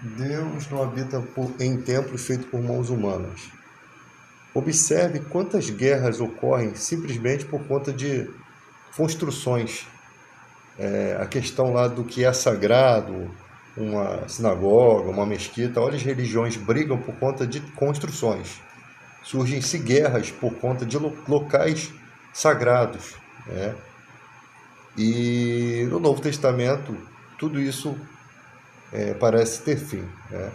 Deus não habita em templos feitos por mãos humanas. Observe quantas guerras ocorrem simplesmente por conta de construções. A questão lá do que é sagrado, uma sinagoga, uma mesquita, olha, as religiões brigam por conta de construções. Surgem-se guerras por conta de locais sagrados, né? E no Novo Testamento, tudo isso parece ter fim, né?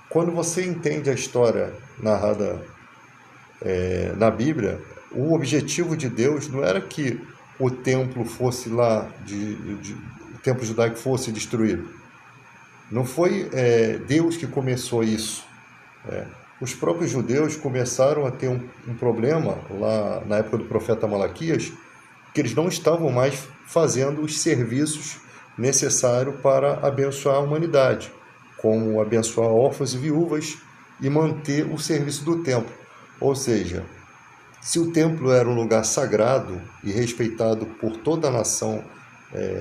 Quando você entende a história narrada na Bíblia, o objetivo de Deus não era que o templo fosse lá, o templo judaico fosse destruído. Não foi Deus que começou isso. Os próprios judeus começaram a ter um problema lá na época do profeta Malaquias, que eles não estavam mais fazendo os serviços necessários para abençoar a humanidade, como abençoar órfãos e viúvas e manter o serviço do templo. Ou seja, se o templo era um lugar sagrado e respeitado por toda a nação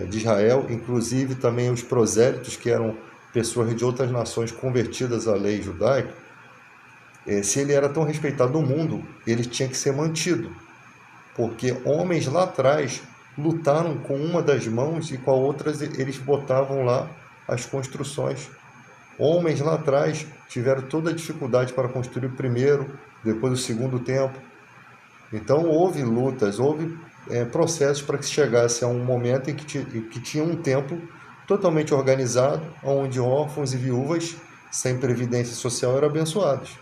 de Israel, inclusive também os prosélitos, que eram pessoas de outras nações convertidas à lei judaica, se ele era tão respeitado no mundo, ele tinha que ser mantido, porque homens lá atrás lutaram com uma das mãos e com a outra eles botavam lá as construções. Homens lá atrás tiveram toda a dificuldade para construir o primeiro, depois o segundo templo. Então houve lutas, houve processos para que se chegasse a um momento em que tinha um templo totalmente organizado, onde órfãos e viúvas sem previdência social eram abençoados.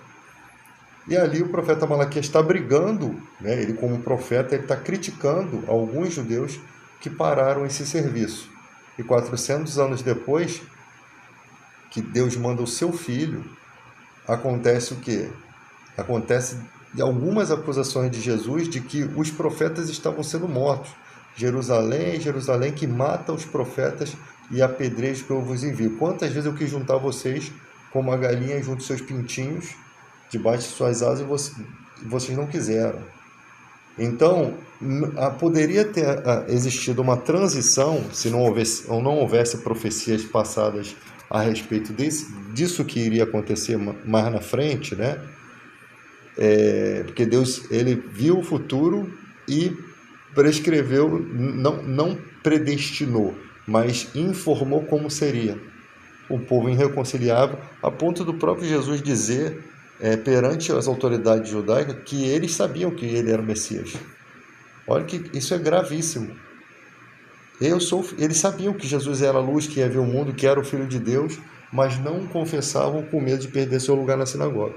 E ali o profeta Malaquias está brigando, né? Ele como profeta, ele está criticando alguns judeus que pararam esse serviço. E 400 anos depois, que Deus manda o seu filho, acontece o quê? Acontece algumas acusações de Jesus de que os profetas estavam sendo mortos. Jerusalém, Jerusalém, que mata os profetas e apedreja que eu vos envio. Quantas vezes eu quis juntar vocês como uma galinha junto seus pintinhos, debaixo de suas asas, e vocês não quiseram. Então, poderia ter existido uma transição, se não houvesse profecias passadas a respeito disso que iria acontecer mais na frente, né? Porque Deus, ele viu o futuro e prescreveu, não predestinou, mas informou como seria o povo irreconciliável, a ponto do próprio Jesus dizer perante as autoridades judaicas que eles sabiam que ele era o Messias. Olha que isso é gravíssimo. Eles sabiam que Jesus era a luz que ia ver o mundo, que era o Filho de Deus, mas não confessavam com medo de perder seu lugar na sinagoga.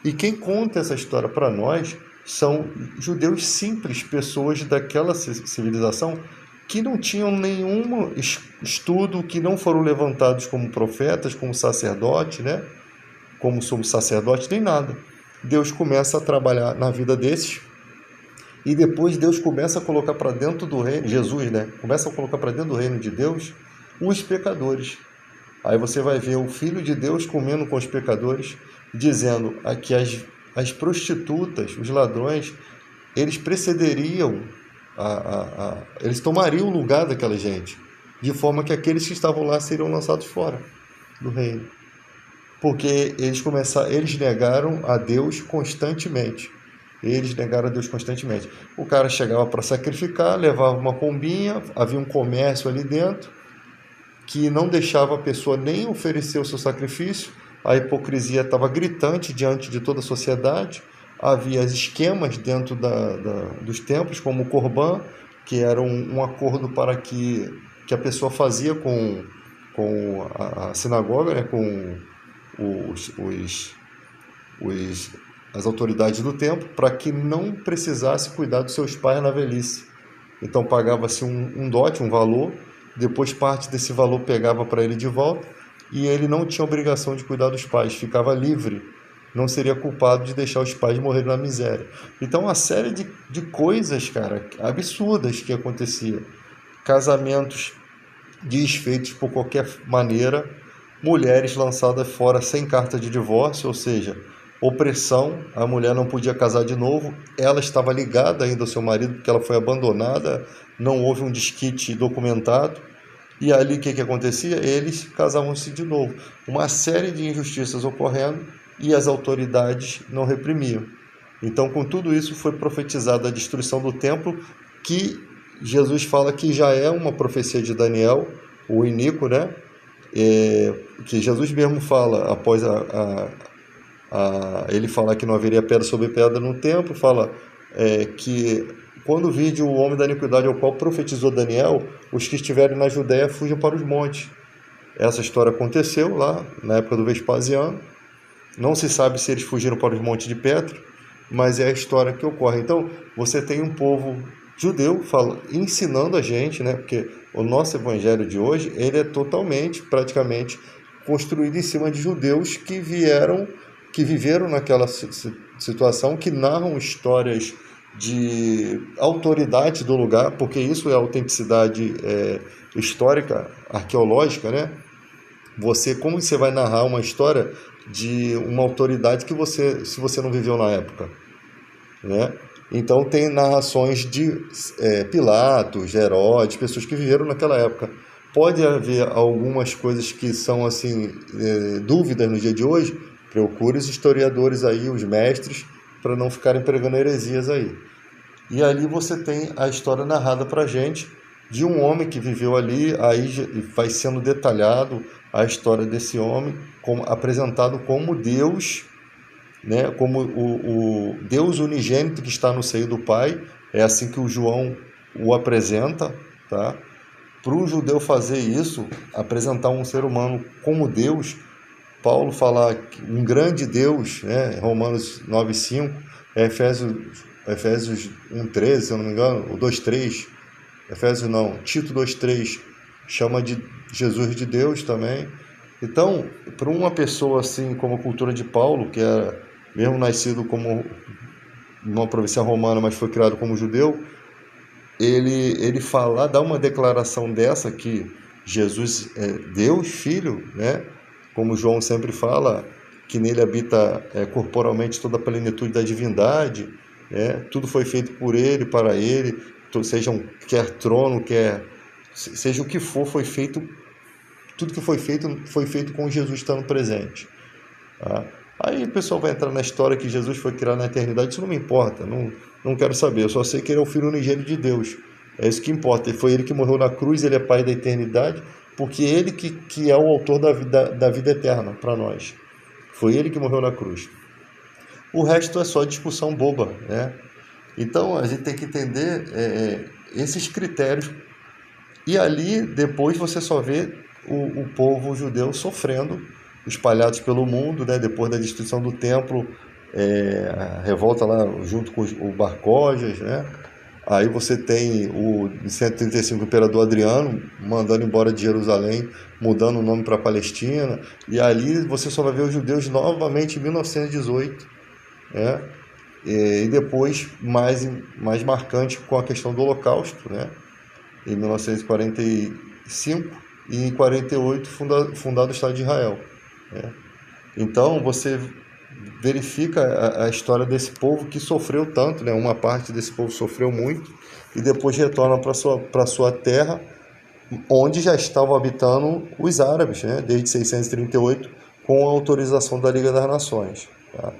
E quem conta essa história para nós são judeus simples, pessoas daquela civilização que não tinham nenhum estudo, que não foram levantados como profetas, como sacerdote, né? Como sumo sacerdote, nem nada. Deus começa a trabalhar na vida desses e depois Deus começa a colocar para dentro do reino, Jesus, né? Começa a colocar para dentro do reino de Deus os pecadores. Aí você vai ver o Filho de Deus comendo com os pecadores, dizendo que as prostitutas, os ladrões, eles precederiam, eles tomariam o lugar daquela gente, de forma que aqueles que estavam lá seriam lançados fora do reino. Porque eles negaram a Deus constantemente. Eles negaram a Deus constantemente. O cara chegava para sacrificar, levava uma pombinha, havia um comércio ali dentro, que não deixava a pessoa nem oferecer o seu sacrifício. A hipocrisia estava gritante diante de toda a sociedade. Havia esquemas dentro dos templos, como o Corban, que era um acordo para que a pessoa fazia com a sinagoga, né, com as autoridades do templo, para que não precisasse cuidar dos seus pais na velhice. Então pagava-se um dote, um valor, depois parte desse valor pegava para ele de volta, e ele não tinha obrigação de cuidar dos pais, ficava livre, não seria culpado de deixar os pais morrer na miséria. Então uma série de coisas, cara, absurdas que acontecia. Casamentos desfeitos por qualquer maneira, mulheres lançadas fora sem carta de divórcio, ou seja, opressão, a mulher não podia casar de novo, ela estava ligada ainda ao seu marido porque ela foi abandonada, não houve um desquite documentado, E ali o que acontecia? Eles casavam-se de novo. Uma série de injustiças ocorrendo e as autoridades não reprimiam. Então, com tudo isso, foi profetizada a destruição do templo, que Jesus fala que já é uma profecia de Daniel, o iníquo, né? Que Jesus mesmo fala, após ele falar que não haveria pedra sobre pedra no templo, fala que quando vide o homem da iniquidade ao qual profetizou Daniel, os que estiverem na Judéia fujam para os montes. Essa história aconteceu lá na época do Vespasiano. Não se sabe se eles fugiram para os montes de Petro, mas é a história que ocorre. Então, você tem um povo judeu ensinando a gente, né? Porque o nosso evangelho de hoje, ele é totalmente, praticamente, construído em cima de judeus que viveram naquela situação, que narram histórias de autoridade do lugar, porque isso é autenticidade histórica, arqueológica, né? Como você vai narrar uma história de uma autoridade se você não viveu na época, né? Então tem narrações de Pilatos, Herodes, pessoas que viveram naquela época. Pode haver algumas coisas que são assim dúvidas no dia de hoje. Procure os historiadores aí, os mestres, para não ficarem pregando heresias aí. E ali você tem a história narrada para a gente de um homem que viveu ali, aí vai sendo detalhado a história desse homem, apresentado como Deus, né, como o Deus unigênito que está no seio do Pai. É assim que o João o apresenta, tá? Para o judeu fazer isso, apresentar um ser humano como Deus, Paulo fala um grande Deus, né? Romanos 9,5, Efésios 1,13, se eu não me engano, ou 2,3, Tito 2,3, chama de Jesus de Deus também. Então, para uma pessoa assim, como a cultura de Paulo, que era mesmo nascido como numa província romana, mas foi criado como judeu, ele dá uma declaração dessa, que Jesus é Deus, Filho, né? Como João sempre fala, que nele habita corporalmente toda a plenitude da divindade, né? Tudo foi feito por ele, para ele, quer trono, seja o que for, foi feito, tudo que foi feito com Jesus estando presente, tá? Aí o pessoal vai entrar na história que Jesus foi criado na eternidade, isso não me importa, não quero saber, eu só sei que ele é o Filho unigênito de Deus, é isso que importa. Foi ele que morreu na cruz, ele é Pai da eternidade, porque ele que é o autor da vida eterna para nós. Foi ele que morreu na cruz. O resto é só discussão boba, né? Então a gente tem que entender esses critérios. E ali depois você só vê o povo judeu sofrendo, espalhados pelo mundo, né? Depois da destruição do templo, a revolta lá junto com o Bar Cojas, né? Aí você tem em 135 o imperador Adriano mandando embora de Jerusalém, mudando o nome para Palestina, e ali você só vai ver os judeus novamente em 1918, né? E depois mais marcante com a questão do Holocausto, né? Em 1945 e em 48 fundado o Estado de Israel, né? Então você verifica a história desse povo que sofreu tanto, né? Uma parte desse povo sofreu muito e depois retorna para sua terra, onde já estavam habitando os árabes, né? Desde 638, com a autorização da Liga das Nações, tá?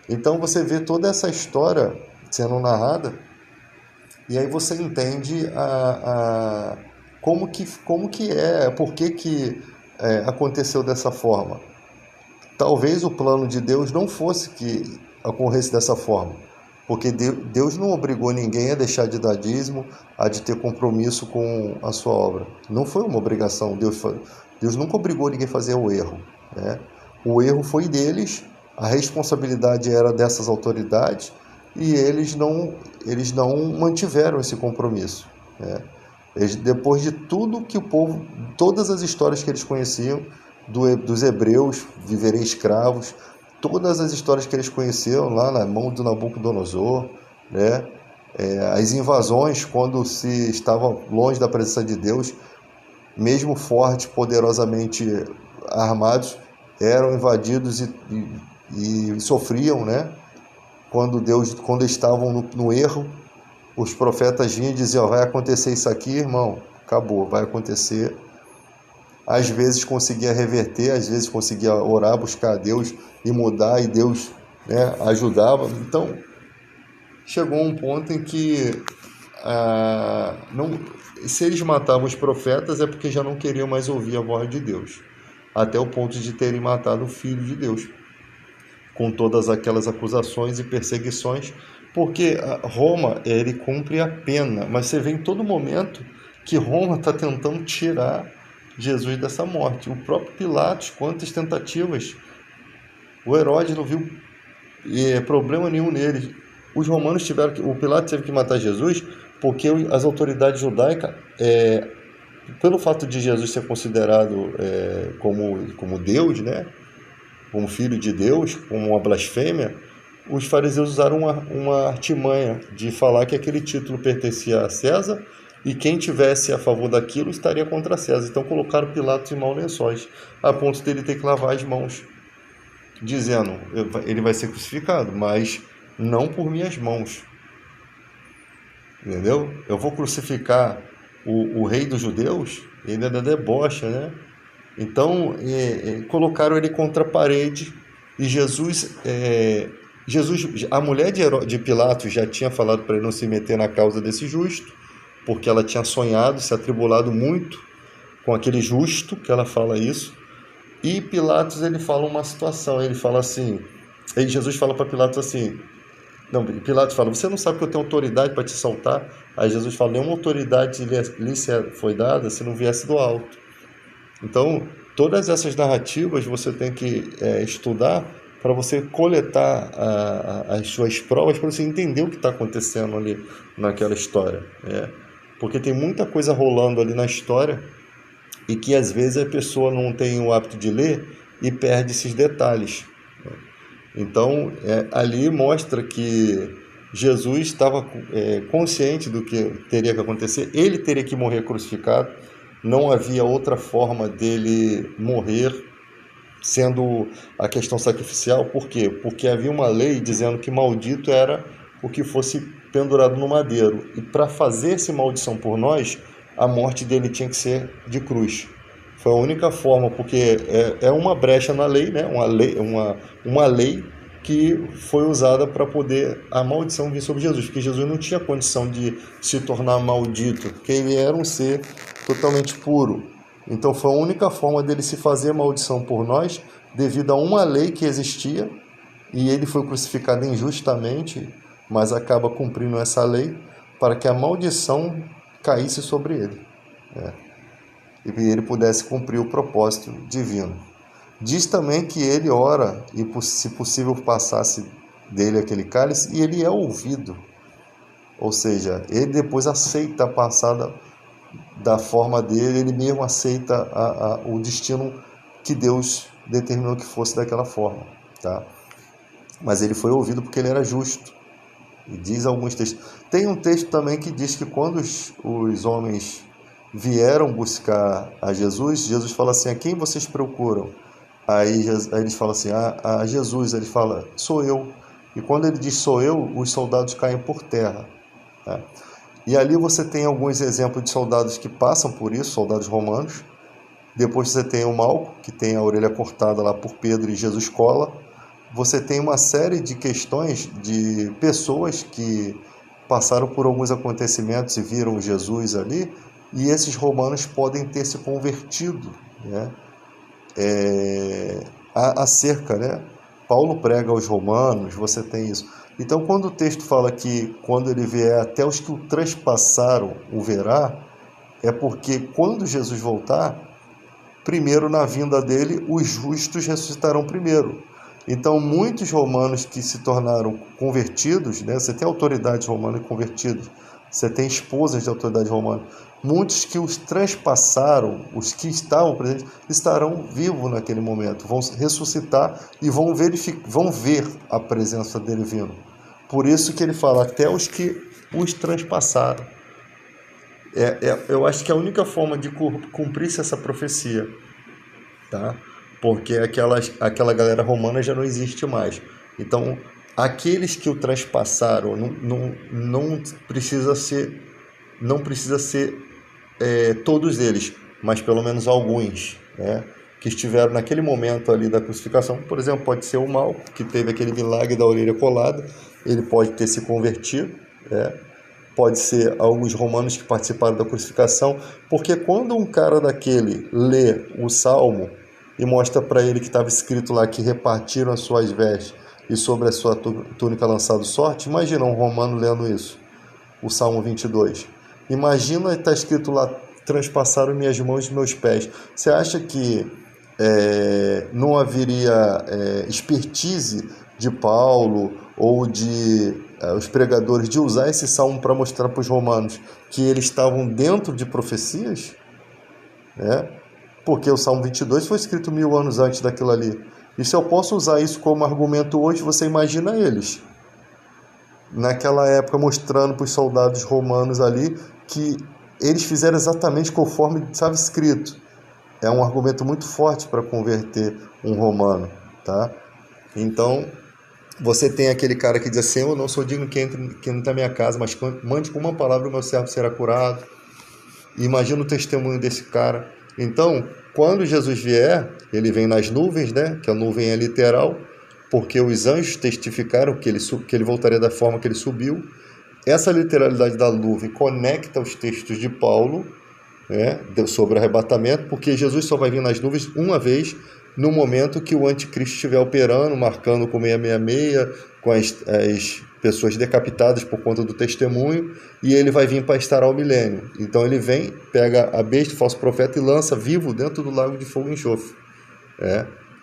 Então você vê toda essa história sendo narrada e aí você entende como que por que aconteceu dessa forma. Talvez o plano de Deus não fosse que ocorresse dessa forma, porque Deus não obrigou ninguém a deixar de dar dízimo, a de ter compromisso com a sua obra. Não foi uma obrigação. Deus nunca obrigou ninguém a fazer o erro, né? O erro foi deles, a responsabilidade era dessas autoridades e eles não mantiveram esse compromisso, né? Depois de tudo que o povo, todas as histórias que eles conheciam, dos hebreus viverem escravos, todas as histórias que eles conheceram lá na mão do Nabucodonosor, né? As invasões, quando se estava longe da presença de Deus, mesmo fortes, poderosamente armados, eram invadidos e sofriam, né? Quando estavam no erro, os profetas vinham e diziam: vai acontecer isso aqui, irmão, acabou, vai acontecer. Às vezes conseguia reverter, às vezes conseguia orar, buscar a Deus e mudar, e Deus, né, ajudava. Então, chegou um ponto em que não, se eles matavam os profetas é porque já não queriam mais ouvir a voz de Deus, até o ponto de terem matado o Filho de Deus, com todas aquelas acusações e perseguições, porque Roma, ele cumpre a pena, mas você vê em todo momento que Roma está tentando tirar Jesus dessa morte. O próprio Pilatos, quantas tentativas, o Herodes não viu problema nenhum nele. Os romanos o Pilatos teve que matar Jesus porque as autoridades judaicas, pelo fato de Jesus ser considerado como Deus, né, como filho de Deus, como uma blasfêmia, os fariseus usaram uma artimanha de falar que aquele título pertencia a César e quem tivesse a favor daquilo estaria contra César. Então colocaram Pilatos em maus lençóis, a ponto dele ter que lavar as mãos, dizendo, ele vai ser crucificado, mas não por minhas mãos. Entendeu? Eu vou crucificar o rei dos judeus? Ele ainda debocha, né? Então, colocaram ele contra a parede e Jesus, a mulher de Pilatos já tinha falado para ele não se meter na causa desse justo, porque ela tinha sonhado, se atribulado muito com aquele justo, que ela fala isso. E Pilatos, ele fala uma situação, ele fala assim, e Jesus fala para Pilatos assim, não, Pilatos fala, você não sabe que eu tenho autoridade para te soltar? Aí Jesus fala, nenhuma autoridade lhe foi dada se não viesse do alto. Então, todas essas narrativas você tem que estudar para você coletar as suas provas, para você entender o que está acontecendo ali naquela história. Porque tem muita coisa rolando ali na história e que às vezes a pessoa não tem o hábito de ler e perde esses detalhes. Então, ali mostra que Jesus estava consciente do que teria que acontecer, ele teria que morrer crucificado, não havia outra forma dele morrer sendo a questão sacrificial. Por quê? Porque havia uma lei dizendo que maldito era o que fosse pendurado no madeiro, e para fazer essa maldição por nós, a morte dele tinha que ser de cruz. Foi a única forma, porque é uma brecha na lei, né? Uma lei que foi usada para poder a maldição vir sobre Jesus, porque Jesus não tinha condição de se tornar maldito, porque ele era um ser totalmente puro. Então foi a única forma dele se fazer maldição por nós, devido a uma lei que existia, e ele foi crucificado injustamente, mas acaba cumprindo essa lei para que a maldição caísse sobre ele, e ele pudesse cumprir o propósito divino. Diz também que ele ora e, se possível, passasse dele aquele cálice, e ele é ouvido. Ou seja, ele depois aceita a passada da forma dele, ele mesmo aceita o destino que Deus determinou que fosse daquela forma. Tá? Mas ele foi ouvido porque ele era justo. E diz alguns textos. Tem um texto também que diz que quando os homens vieram buscar a Jesus, Jesus fala assim, a quem vocês procuram? Aí eles falam assim, a Jesus. Ele fala, sou eu. E quando ele diz sou eu, os soldados caem por terra. Tá? E ali você tem alguns exemplos de soldados que passam por isso, soldados romanos. Depois você tem o Malco, que tem a orelha cortada lá por Pedro e Jesus cola. Você tem uma série de questões de pessoas que passaram por alguns acontecimentos e viram Jesus ali, e esses romanos podem ter se convertido, né? Acerca, né? Paulo prega aos romanos, você tem isso. Então, quando o texto fala que quando ele vier, até os que o transpassaram o verá, é porque quando Jesus voltar, primeiro na vinda dele, os justos ressuscitarão primeiro. Então, muitos romanos que se tornaram convertidos, né? Você tem autoridades romanas convertidas, você tem esposas de autoridade romana. Muitos que os transpassaram, os que estavam presentes, estarão vivos naquele momento, vão ressuscitar e vão ver a presença dele vindo. Por isso que ele fala, até os que os transpassaram. Eu acho que a única forma de cumprir-se essa profecia, tá? Porque aquela galera romana já não existe mais. Então, aqueles que o transpassaram não precisa ser todos eles, mas pelo menos alguns, né, que estiveram naquele momento ali da crucificação. Por exemplo, pode ser o Malco, que teve aquele milagre da orelha colada, ele pode ter se convertido, né? Pode ser alguns romanos que participaram da crucificação, porque quando um cara daquele lê o Salmo e mostra para ele que estava escrito lá que repartiram as suas vestes e sobre a sua túnica lançado sorte, imagina um romano lendo isso, o Salmo 22. Imagina está escrito lá, transpassaram minhas mãos e meus pés. Você acha que não haveria expertise de Paulo ou de os pregadores de usar esse salmo para mostrar para os romanos que eles estavam dentro de profecias? Porque o Salmo 22 foi escrito 1000 anos antes daquilo ali. E se eu posso usar isso como argumento hoje, você imagina eles naquela época mostrando para os soldados romanos ali que eles fizeram exatamente conforme estava escrito. É um argumento muito forte para converter um romano, tá? Então, você tem aquele cara que diz assim: eu não sou digno que entre na minha casa, mas mande com uma palavra o meu servo será curado. Imagina o testemunho desse cara. Então, quando Jesus vier, ele vem nas nuvens, né? Que a nuvem é literal, porque os anjos testificaram que ele voltaria da forma que ele subiu. Essa literalidade da nuvem conecta os textos de Paulo, sobre o arrebatamento, porque Jesus só vai vir nas nuvens uma vez, no momento que o anticristo estiver operando, marcando com 666, com as pessoas decapitadas por conta do testemunho, e ele vai vir para estar ao milênio. Então ele vem, pega a besta, o falso profeta, e lança vivo dentro do lago de fogo e enxofre,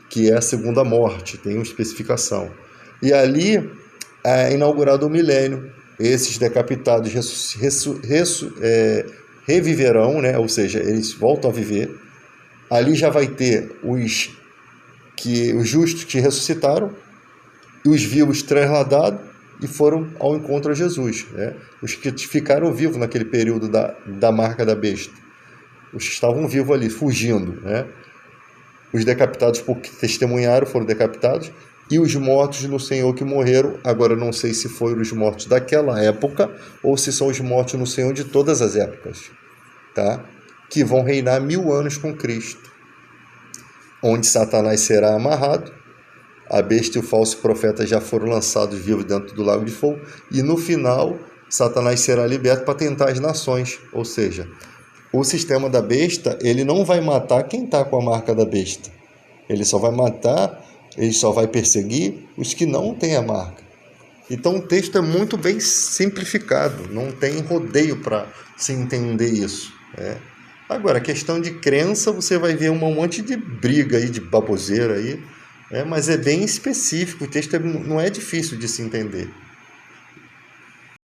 que é a segunda morte, tem uma especificação. E ali é inaugurado o milênio. Esses decapitados reviverão, né? Ou seja, eles voltam a viver. Ali já vai ter os justos que ressuscitaram e os vivos trasladados e foram ao encontro a Jesus, né? Os que ficaram vivos naquele período da marca da besta, os que estavam vivos ali, fugindo, né? Os decapitados porque testemunharam foram decapitados, e os mortos no Senhor que morreram. Agora não sei se foram os mortos daquela época ou se são os mortos no Senhor de todas as épocas, tá? Que vão reinar 1000 anos com Cristo, onde Satanás será amarrado, a besta e o falso profeta já foram lançados vivos dentro do lago de fogo, e no final Satanás será liberto para tentar as nações. Ou seja, o sistema da besta, ele não vai matar quem está com a marca da besta, ele só vai perseguir os que não têm a marca. Então o texto é muito bem simplificado, não tem rodeio para se entender isso. Agora, questão de crença, você vai ver um monte de briga aí, de baboseira aí, mas é bem específico, o texto não é difícil de se entender.